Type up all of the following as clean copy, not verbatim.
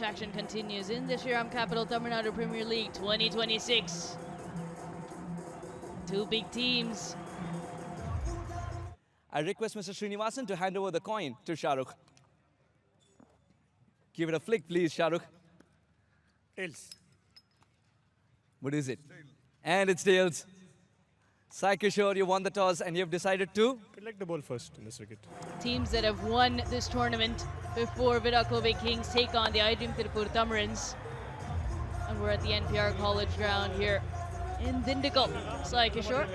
action continues in the Shriram Capital Tamil Nadu Premier League 2026. Two big teams. I request Mr. Srinivasan to hand over the coin to Shahrukh. Give it a flick, please, Shahrukh. Tails. What is it? And it's tails. Sai Kishore, you won the toss and you've decided to? I'd like the ball first in this wicket. Teams that have won this tournament before VIDA Kovai Kings take on the iDream Tiruppur Tamizhans. And we're at the NPR College ground here in Dindigul. Sai Kishore.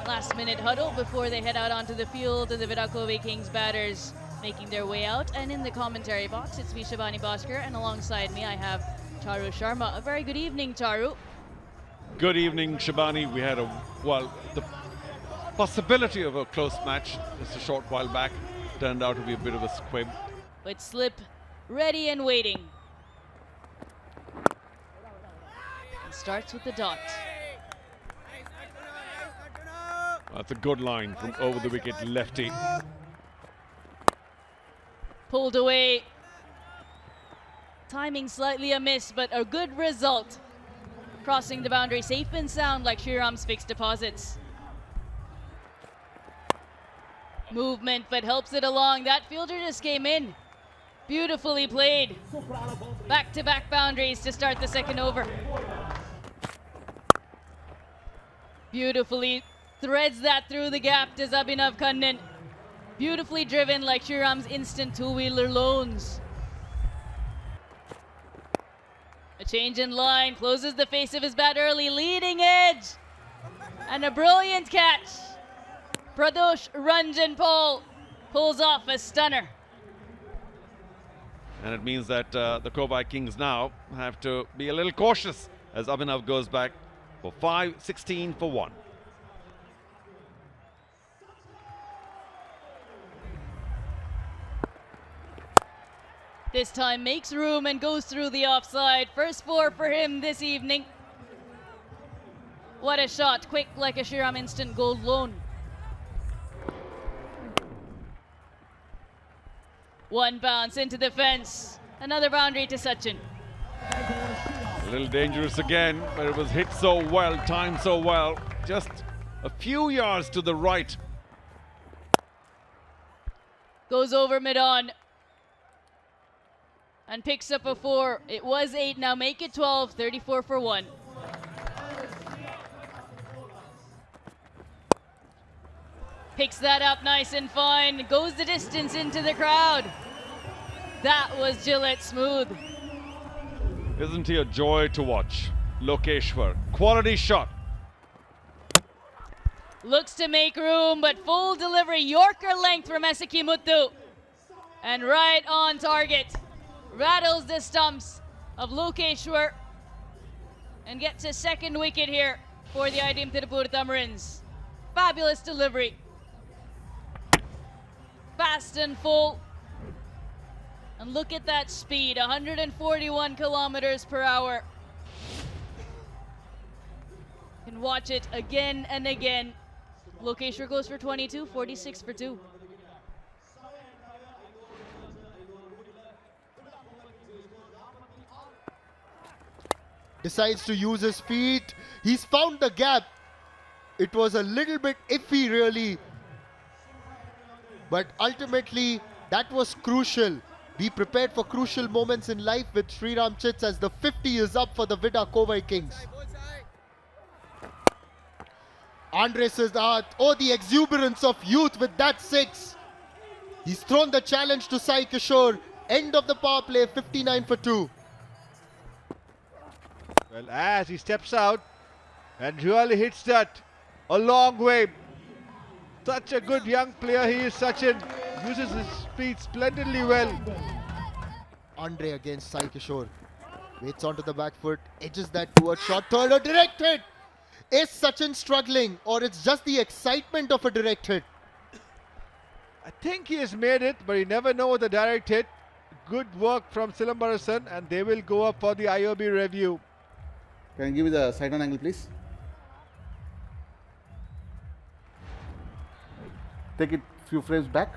Last minute huddle before they head out onto the field, and the VIDA Kovai Kings batters making their way out. And in the commentary box, it's me, Shabani Bhaskar, and alongside me I have Charu Sharma. A very good evening, Charu. Good evening, Shabani. We had the possibility of a close match just a short while back turned out to be a bit of a squib. But slip ready and waiting. It starts with the dot. That's a good line from over the wicket lefty. Pulled away. Timing slightly amiss, but a good result. Crossing the boundary safe and sound like Shriram's fixed deposits. Movement, but helps it along. That fielder just came in. Beautifully played. Back-to-back boundaries to start the second over. Beautifully threads that through the gap to Abhinav Kannan. Beautifully driven like Shriram's instant two-wheeler loans. A change in line, closes the face of his bat early, leading edge. And a brilliant catch. Pradosh Ranjan Paul pulls off a stunner. And it means that the Kovai Kings now have to be a little cautious as Abhinav goes back for 5-16 for 1. This time makes room and goes through the offside. First 4 for him this evening. What a shot, quick like a Shriram instant gold loan. One bounce into the fence. Another boundary to Sachin. A little dangerous again, but it was hit so well, timed so well. Just a few yards to the right. Goes over mid-on. And picks up a 4. It was 8, now make it 12, 34 for 1. Picks that up nice and fine, goes the distance into the crowd. That was Gillette smooth. Isn't he a joy to watch? Lokeshwar, quality shot. Looks to make room, but full delivery, Yorker length from Esaki Muthu. And right on target. Rattles the stumps of Lokeshwar and gets a second wicket here for the iDream Tiruppur Tamizhans. Fabulous delivery. Fast and full. And look at that speed, 141 kilometers per hour. You can watch it again and again. Lokeshwar goes for 22, 46 for 2. Decides to use his feet. He's found the gap. It was a little bit iffy really. But ultimately, that was crucial. Be prepared for crucial moments in life with Shriram Chits as the 50 is up for the VIDA Kovai Kings. Andre says, oh, the exuberance of youth with that 6. He's thrown the challenge to Sai Kishore. End of the power play, 59 for 2. Well, as he steps out and really hits that a long way. Such a good young player he is, Sachin. Uses his speed splendidly well. Andre against Sai Kishore. Waits onto the back foot, edges that towards short third, a direct hit. Is Sachin struggling, or it's just the excitement of a direct hit? I think he has made it, but you never know with a direct hit. Good work from Silambarasan, and they will go up for the IOB review. Can you give me the side on angle, please? Take it few frames back.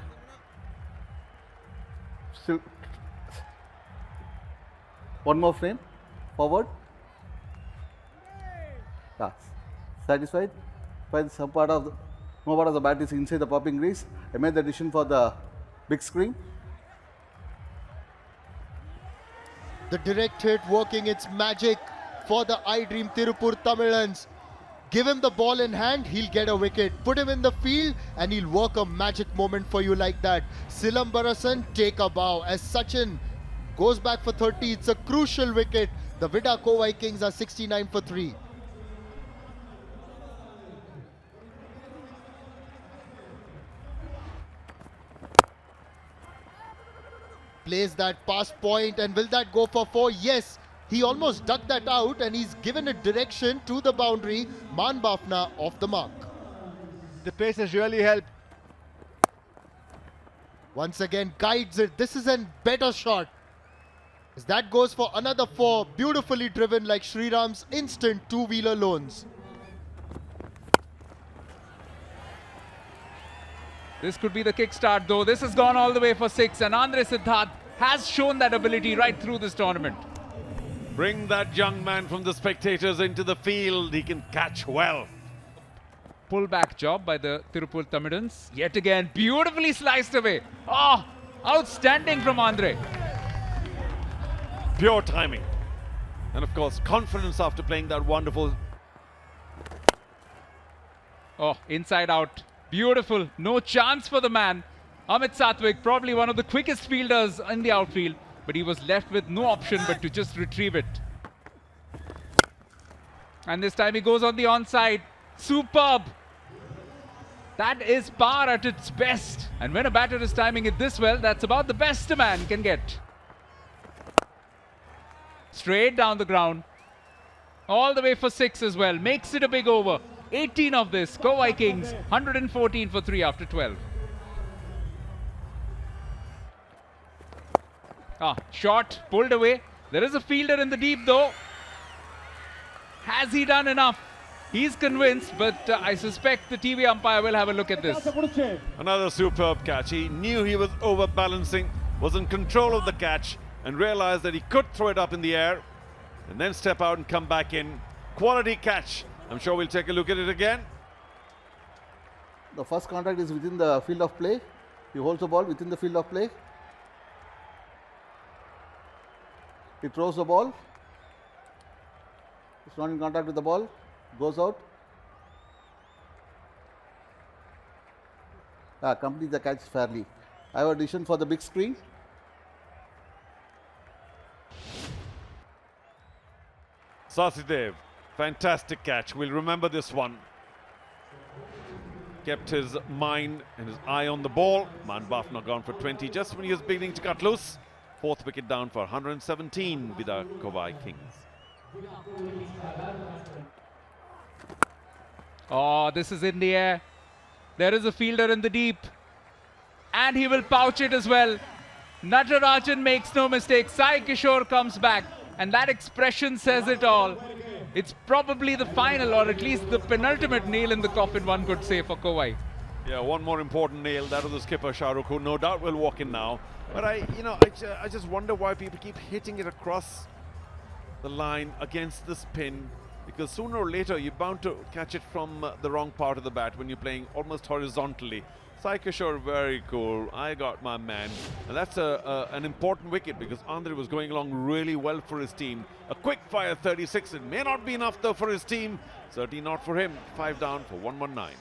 Still One more frame. Forward. Yeah. Satisfied? While some part of the, no part of the bat is inside the popping grease, I made the decision for the big screen. The direct hit working its magic for the iDream Tiruppur Tamizhans. Give him the ball in hand, he'll get a wicket. Put him in the field and he'll work a magic moment for you like that. Silambarasan, take a bow as Sachin goes back for 30. It's a crucial wicket. The VIDA Kovai Kings are 69 for 3. Plays that past point, and will that go for 4? Yes, he almost ducked that out and he's given it direction to the boundary. Man Bafna off the mark. The pace has really helped. Once again guides it. This is a better shot. As that goes for another 4. Beautifully driven like Shriram's instant two-wheeler loans. This could be the kickstart though. This has gone all the way for 6 and Andre Siddharth has shown that ability right through this tournament. Bring that young man from the spectators into the field. He can catch well. Pull-back job by the Tiruppur Tamizhans. Yet again, beautifully sliced away. Oh, outstanding from Andre. Pure timing. And of course, confidence after playing that wonderful. Oh, inside out. Beautiful. No chance for the man. Amit Satwik, probably one of the quickest fielders in the outfield, but he was left with no option but to just retrieve it. And this time he goes on the onside. Superb. That is power at its best. And when a batter is timing it this well, that's about the best a man can get. Straight down the ground. All the way for 6 as well. Makes it a big over. 18 of this. Kovai Kings, 114 for 3 after 12. Shot pulled away. There is a fielder in the deep though. Has he done enough? He's convinced, but I suspect the TV umpire will have a look at this. Another superb catch. He knew he was overbalancing, was in control of the catch, and realized that he could throw it up in the air and then step out and come back in. Quality catch. I'm sure we'll take a look at it again. The first contact is within the field of play. He holds the ball within the field of play. He throws the ball. It's not in contact with the ball. Goes out. Complete the catch fairly. I have a decision for the big screen. Sasidev, fantastic catch. We'll remember this one. Kept his mind and his eye on the ball. Man Bafna gone for 20 just when he was beginning to cut loose. 4th wicket down for 117, VIDA Kovai Kings. Oh, this is in the air. There is a fielder in the deep. And he will pouch it as well. Natarajan makes no mistake. Sai Kishore comes back. And that expression says it all. It's probably the final, or at least the penultimate nail in the coffin, one could say, for Kovai. Yeah, one more important nail, that of the skipper Shahrukh, who no doubt will walk in now. But I just wonder why people keep hitting it across the line against the spin, because sooner or later you're bound to catch it from the wrong part of the bat when you're playing almost horizontally. Sai Kishore, very cool. I got my man. And that's an important wicket because Andre was going along really well for his team. A quick fire 36. It may not be enough though for his team. Certainly not for him. 5 down for 119.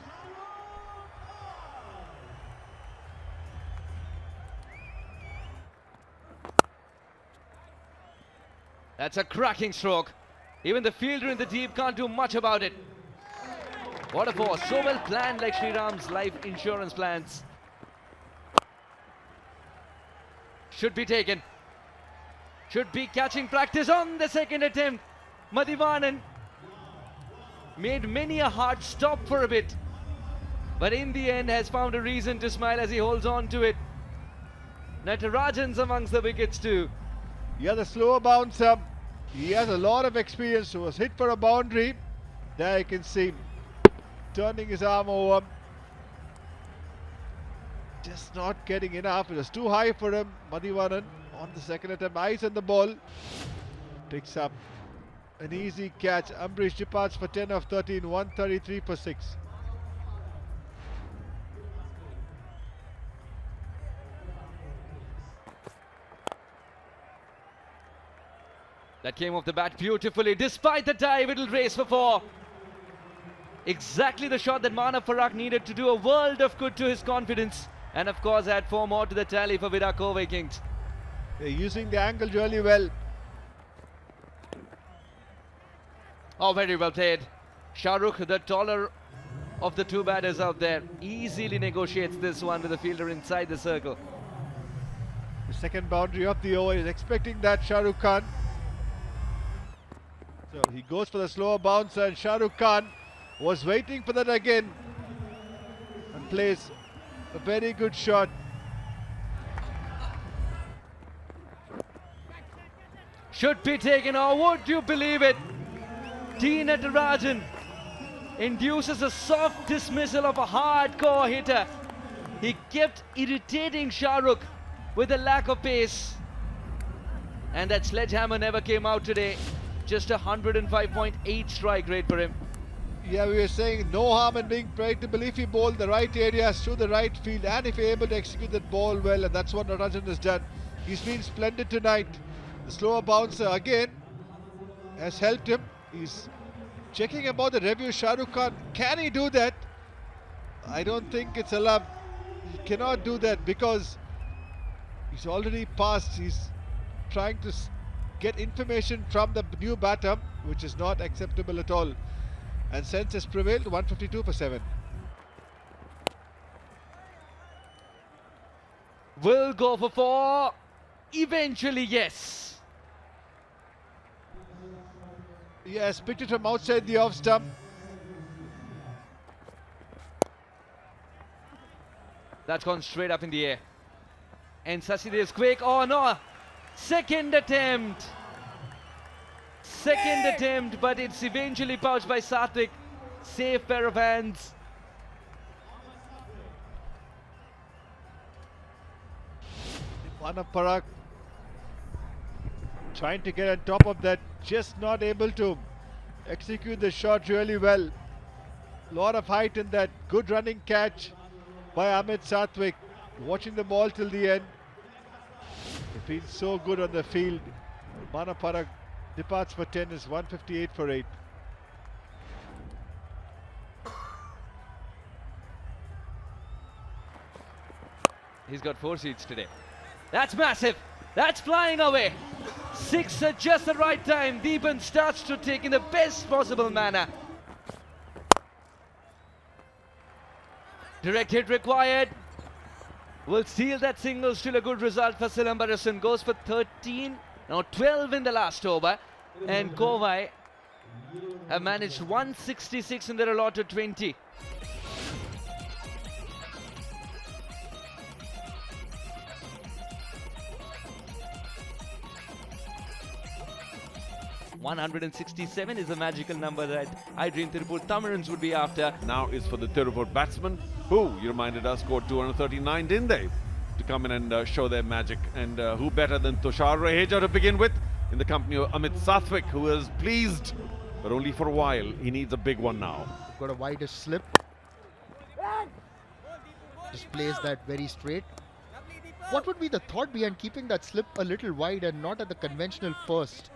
That's a cracking stroke. Even the fielder in the deep can't do much about it. What a force, so well planned like Shriram's life insurance plans. Should be taken. Should be catching practice on the second attempt. Madhivanan made many a hard stop for a bit, but in the end has found a reason to smile as he holds on to it. Natarajan's amongst the wickets too. Yeah, the slower bouncer. He has a lot of experience. He was hit for a boundary. There you can see turning his arm over. Just not getting enough. It was too high for him. Madhivanan on the second attempt. Eyes on the ball. Picks up an easy catch. Ambrish departs for 10 of 13, 133 for 6. That came off the bat beautifully. Despite the dive, it'll race for 4. Exactly the shot that Manav Farah needed to do a world of good to his confidence. And of course, add 4 more to the tally for VIDA Kovai Kings. They're using the angle really well. Oh, very well played. Shahrukh, the taller of the 2 batters out there, easily negotiates this one with the fielder inside the circle. The second boundary of the over is expecting that Shah Rukh Khan. So he goes for the slower bouncer, and Shah Rukh Khan was waiting for that again and plays a very good shot. Should be taken, or would you believe it? T. Natarajan induces a soft dismissal of a hardcore hitter. He kept irritating Shahrukh with a lack of pace. And that sledgehammer never came out today. Just a 105.8 strike rate for him. Yeah, we were saying no harm in being predictable if he bowled the right areas to the right field, and if you're able to execute that ball well, and that's what Natarajan has done. He's been splendid tonight. The slower bouncer again has helped him. He's checking about the review. Shah Rukh Khan, can he do that? I don't think it's allowed. He cannot do that because he's already passed. He's trying to get information from the new batter, which is not acceptable at all. And sense has prevailed, 152 for 7. Will go for 4. Eventually, yes. Yes, picked it from outside the off stump. That's gone straight up in the air. And Sasidev is quick. Oh no! Second attempt. Second attempt, but it's eventually pouched by Satvik. Safe pair of hands. Manav Farah trying to get on top of that, just not able to execute the shot really well. Lot of height in that. Good running catch by Amit Satvik. Watching the ball till the end. They've been so good on the field. Manav Farah departs for 10, is 158 for 8. He's got 4 seats today. That's massive. That's flying away. 6 at just the right time. Deepan starts to take in the best possible manner. Direct hit required. Will steal that single. Still a good result for Silambarasan. Goes for 13. Now 12 in the last over. And Kovai have managed 166 in their allotted 20. .167 is a magical number that iDream Tiruppur Tamizhans would be after. Now is for the Tiruppur batsmen, who, you reminded us, scored 239, didn't they? To come in and show their magic. And who better than Tushar Raheja to begin with, in the company of Amit Satvik, who is pleased, but only for a while. He needs a big one now. Got a wider slip. Just plays that very straight. What would be the thought behind keeping that slip a little wide and not at the conventional first?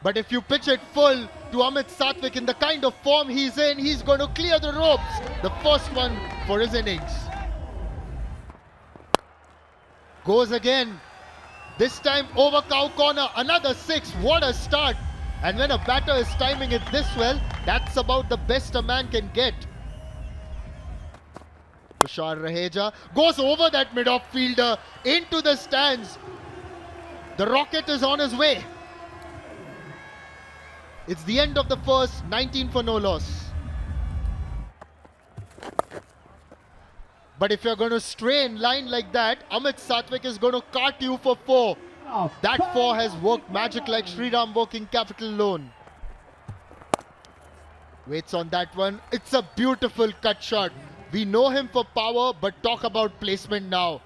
But if you pitch it full to Amit Satvik in the kind of form he's in, he's going to clear the ropes. The first one for his innings. Goes again. This time over cow corner. Another 6. What a start. And when a batter is timing it this well, that's about the best a man can get. Tushar Raheja goes over that mid-off fielder into the stands. The rocket is on his way. It's the end of the first, 19 for no loss. But if you're going to stray in line like that, Amit Satvik is going to cart you for 4. That 4 has worked magic like Shriram working Capital Loan. Waits on that one. It's a beautiful cut shot. We know him for power, but talk about placement now.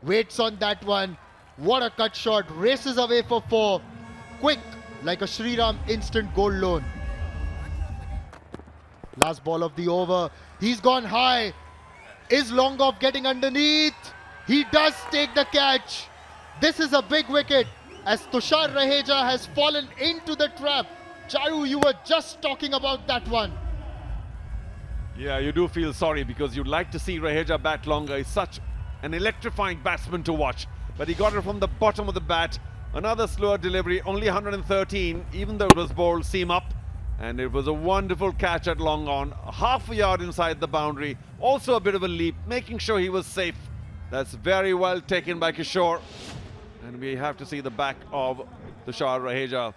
Waits on that one. What a cut shot. Races away for 4. Quick, like a Shriram instant goal loan. Last ball of the over. He's gone high. Is Longov getting underneath? He does take the catch. This is a big wicket as Tushar Raheja has fallen into the trap. Charu, you were just talking about that one. Yeah, you do feel sorry because you'd like to see Raheja bat longer. He's such an electrifying batsman to watch. But he got it from the bottom of the bat. Another slower delivery, only 113, even though it was bowled seam up. And it was a wonderful catch at long on, half a yard inside the boundary. Also a bit of a leap, making sure he was safe. That's very well taken by Kishore. And we have to see the back of Tushar Raheja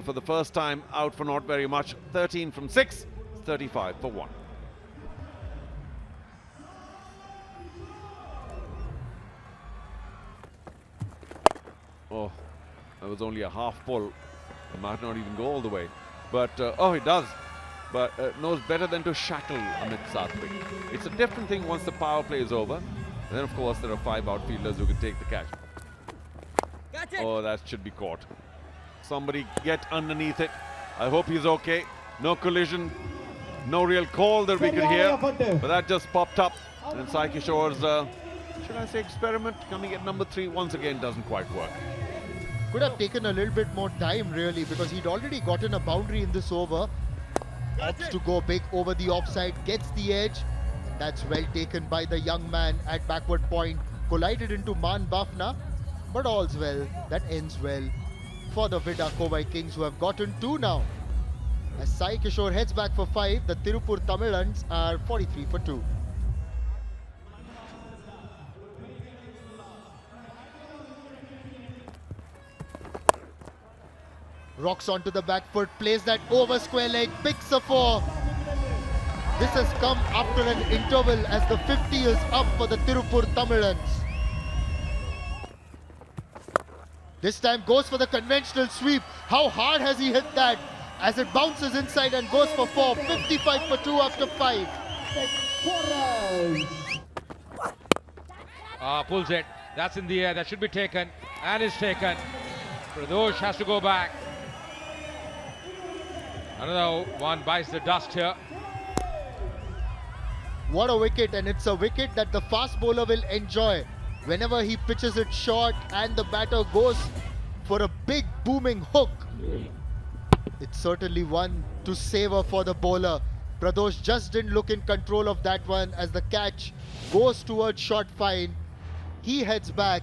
for the first time out for not very much. 13 from 6, 35 for 1. Oh, that was only a half pull. It might not even go all the way. But, oh, it does. But knows better than to shackle Amit Sathwik. It's a different thing once the power play is over. And then, of course, there are 5 outfielders who can take the catch. Oh, that should be caught. Somebody get underneath it. I hope he's okay. No collision. No real call that we could hear. But that just popped up. And Sai Kishore's, should I say, experiment coming at number 3 once again doesn't quite work. Could have taken a little bit more time really because he'd already gotten a boundary in this over. Opts to go big over the offside, gets the edge. That's well taken by the young man at backward point. Collided into Man Bafna, but all's well. That ends well for the VIDA Kovai Kings, who have gotten 2 now. As Sai Kishore heads back for 5, the Tiruppur Tamizhans are 43 for 2. Rocks onto the back foot, plays that over square leg, picks a 4. This has come after an interval as the 50 is up for the Tiruppur Tamizhans. This time goes for the conventional sweep. How hard has he hit that? As it bounces inside and goes for 4. 55 for 2 after 5. Pulls it. That's in the air. That should be taken. And is taken. Pradosh has to go back. Another one bites the dust here. What a wicket, and it's a wicket that the fast bowler will enjoy. Whenever he pitches it short and the batter goes for a big booming hook, it's certainly one to savor for the bowler. Pradosh just didn't look in control of that one as the catch goes towards short fine. He heads back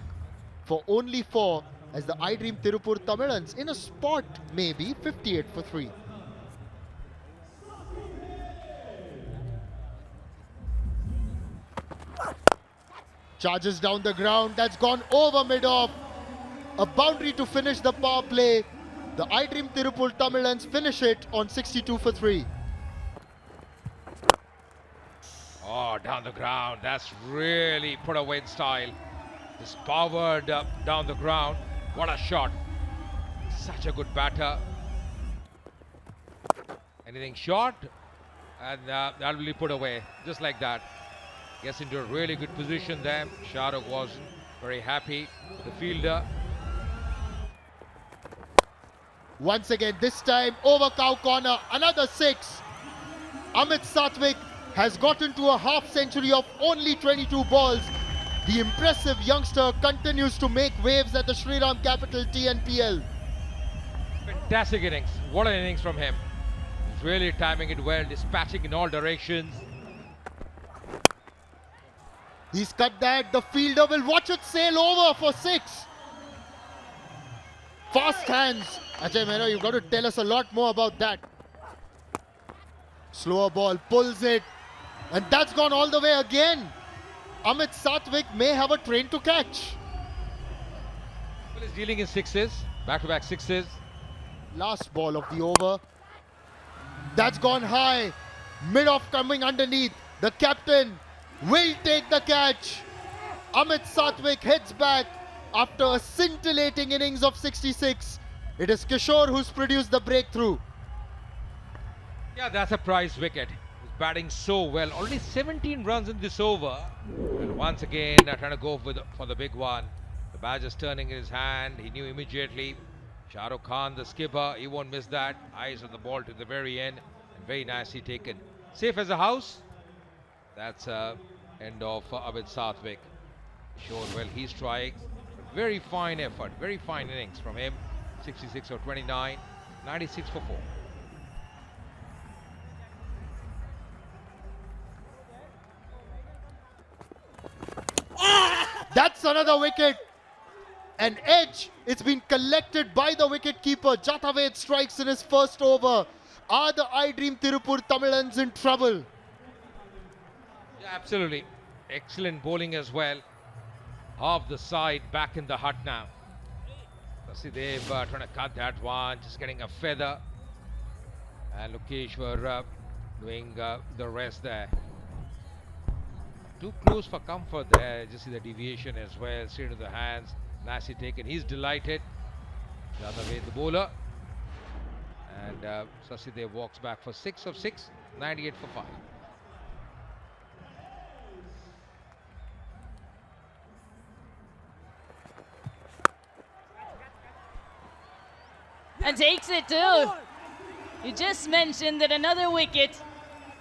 for only 4 as the iDream Tiruppur Tamizhans in a spot maybe 58 for 3. Charges down the ground, that's gone over mid-off. A boundary to finish the power play. The iDream Tiruppur Tamizhans finish it on 62 for 3. Oh, down the ground. That's really put away in style. Just powered up down the ground. What a shot. Such a good batter. Anything short, and that will be put away. Just like that. Gets into a really good position there. Shahrukh was very happy. The fielder. Once again, this time over cow corner, another 6. Amit Sathwik has gotten to a half century of only 22 balls. The impressive youngster continues to make waves at the Shriram capital TNPL. Fantastic innings. What an innings from him. He's really timing it well, dispatching in all directions. He's cut that. The fielder will watch it sail over for 6. Fast hands. Ajay Mehra, you've got to tell us a lot more about that. Slower ball, pulls it. And that's gone all the way again. Amit Sathwik may have a train to catch. Well, he's dealing in 6s. Back-to-back 6s. Last ball of the over. That's gone high. Mid-off coming underneath. The captain will take the catch. Amit Sathwik heads back after a scintillating innings of 66. It is Kishore who's produced the breakthrough. Yeah, that's a prize wicket. His batting so well. Already 17 runs in this over. And once again, trying to go for the big one. The badge is turning in his hand. He knew immediately. Shah Rukh Khan, the skipper, he won't miss that. Eyes on the ball to the very end. And very nicely taken. Safe as a house. That's end of Abid Sathwik. Showed well, he's trying. Very fine effort, very fine innings from him. 66 for 29, 96 for 4. That's another wicket. An edge. It's been collected by the wicket-keeper. Jataved strikes in his first over. Are the iDream Tiruppur Tamizhans in trouble? Yeah, absolutely. Excellent bowling as well. Half the side back in the hut now. Sasidev trying to cut that one, just getting a feather. And Lokeshwar doing the rest there. Too close for comfort there. Just see the deviation as well. Straight to the hands. Nicely taken. He's delighted. The other way, the bowler. And Sasidev walks back for 6 of 6, 98 for 5. And takes it too. You just mentioned that another wicket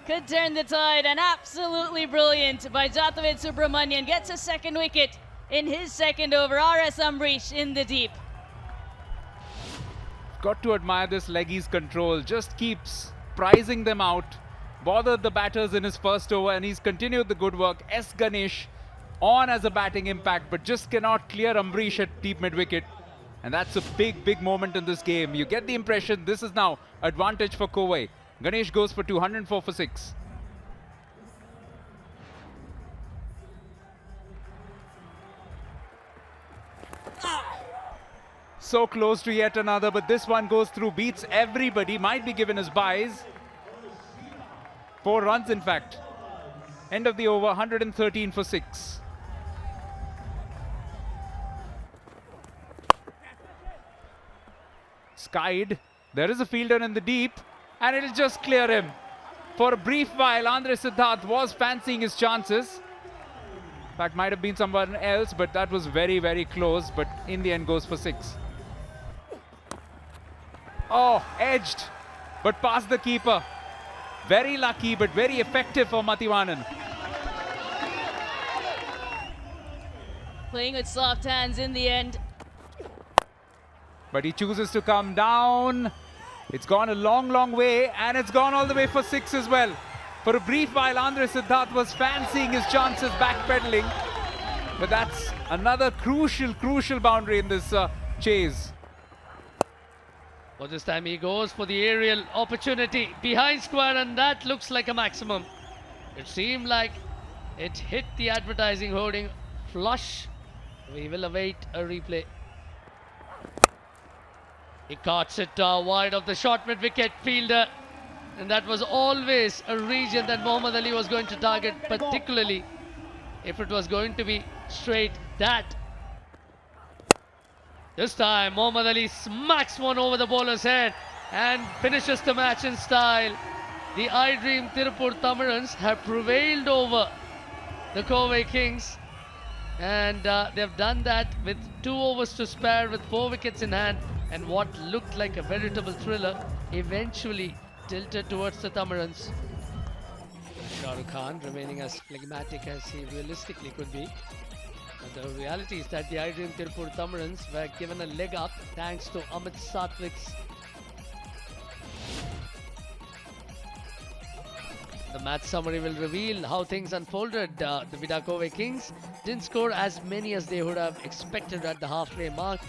could turn the tide, and absolutely brilliant by Jataved Subramanian. Gets a second wicket in his second over. R.S. Ambrish in the deep. Got to admire this leggies control. Just keeps prizing them out. Bothered the batters in his first over, and he's continued the good work. S. Ganesh on as a batting impact, but just cannot clear Ambrish at deep mid-wicket. And that's a big, big moment in this game. You get the impression this is now advantage for Kovai. Ganesh goes for 204 for 6. So close to yet another, but this one goes through, beats everybody. Might be given his buys. 4 runs, in fact. End of the over, 113 for 6. Skied. There is a fielder in the deep, and it'll just clear him. For a brief while, Andre Siddharth was fancying his chances. In fact, might have been someone else, but that was very, very close. But in the end, goes for 6. Oh, edged, but past the keeper. Very lucky, but very effective for Mativanan. Playing with soft hands in the end. But he chooses to come down. It's gone a long, long way, and it's gone all the way for 6 as well. For a brief while, Andre Siddharth was fancying his chances, backpedaling. But that's another crucial, crucial boundary in this chase. Well, this time he goes for the aerial opportunity behind square, and that looks like a maximum. It seemed like it hit the advertising hoarding flush. We will await a replay. He cuts it wide of the short mid-wicket fielder, and that was always a region that Mohammad Ali was going to target, particularly if it was going to be straight that. This time Mohammad Ali smacks one over the bowler's head and finishes the match in style. The iDream Tiruppur Tamizhans have prevailed over the Kovai Kings, and they've done that with 2 overs to spare, with 4 wickets in hand, and what looked like a veritable thriller eventually tilted towards the Tamizhans. Shah Rukh Khan remaining as phlegmatic as he realistically could be. But the reality is that the iDream Tiruppur Tamizhans were given a leg up thanks to Amit Sathwik's. The match summary will reveal how things unfolded. The VIDA Kovai Kings didn't score as many as they would have expected at the halfway mark.